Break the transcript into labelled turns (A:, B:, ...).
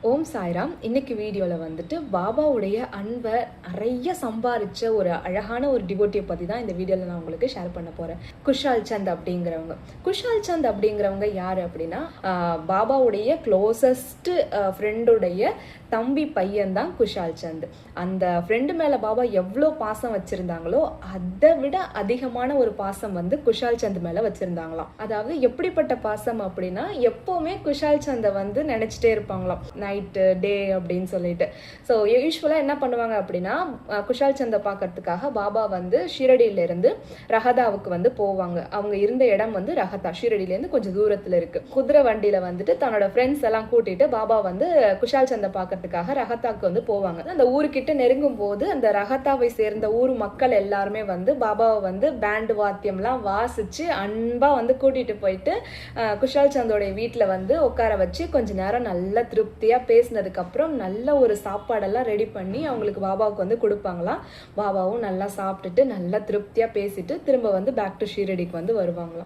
A: ஓம் சாய்ராம். இன்னைக்கு வீடியோவில் வந்துட்டு பாபாவுடைய அன்பை நிறைய சம்பாரிச்ச ஒரு அழகான ஒரு டிவோட்டியை பற்றி தான் இந்த வீடியோவில் நான் உங்களுக்கு ஷேர் பண்ண போகிறேன். குஷால் சந்த் அப்படிங்கிறவங்க. குஷால் சந்த் அப்படிங்கிறவங்க யார் அப்படின்னா பாபாவுடைய க்ளோசஸ்ட் ஃப்ரெண்டுடைய தம்பி பையன் தான் குஷால் சந்த். அந்த ஃப்ரெண்டு மேலே பாபா எவ்வளோ பாசம் வச்சுருந்தாங்களோ அதை விட அதிகமான ஒரு பாசம் வந்து குஷால் சந்த் மேலே வச்சுருந்தாங்களாம். அதாவது எப்படிப்பட்ட பாசம் அப்படின்னா எப்போவுமே குஷால் சந்தை வந்து நினச்சிட்டே இருப்பாங்களாம், நைட்டு டே அப்படின்னு சொல்லிட்டு. ஸோ யூஸ்வலாக என்ன பண்ணுவாங்க அப்படின்னா குஷால் சந்தை பார்க்கறதுக்காக பாபா வந்து ஷீரடியிலேருந்து ரஹதாவுக்கு வந்து போவாங்க. அவங்க இருந்த இடம் வந்து ரஹதா, ஷீரடியிலேருந்து கொஞ்சம் தூரத்தில் இருக்குது. குதிரை வண்டியில் வந்துட்டு தன்னோட ஃப்ரெண்ட்ஸ் எல்லாம் கூட்டிட்டு பாபா வந்து குஷால் சந்தை பார்க்கறதுக்காக ரஹதாக்கு வந்து போவாங்க. அந்த ஊருக்கிட்ட நெருங்கும் போது அந்த ரஹதாவை சேர்ந்த ஊர் மக்கள் எல்லாருமே வந்து பாபாவை வந்து பேண்டு வாத்தியம்லாம் வாசிச்சு அன்பா வந்து கூட்டிட்டு போயிட்டு குஷால் சந்தோடைய வீட்டில் வந்து உட்கார வச்சு கொஞ்ச நேரம் நல்லா திருப்தியா பேசினதுக்கு அப்புறம் நல்ல ஒரு சாப்பாடெல்லாம் ரெடி பண்ணி அவங்களுக்கு பாபாவுக்கு வந்து கொடுப்பாங்களாம். பாபாவும் நல்லா சாப்பிட்டுட்டு நல்லா திருப்தியா பேசிட்டு திரும்ப வந்து பேக் டு ஷீரடிக்கு வந்து வருவாங்களாம்.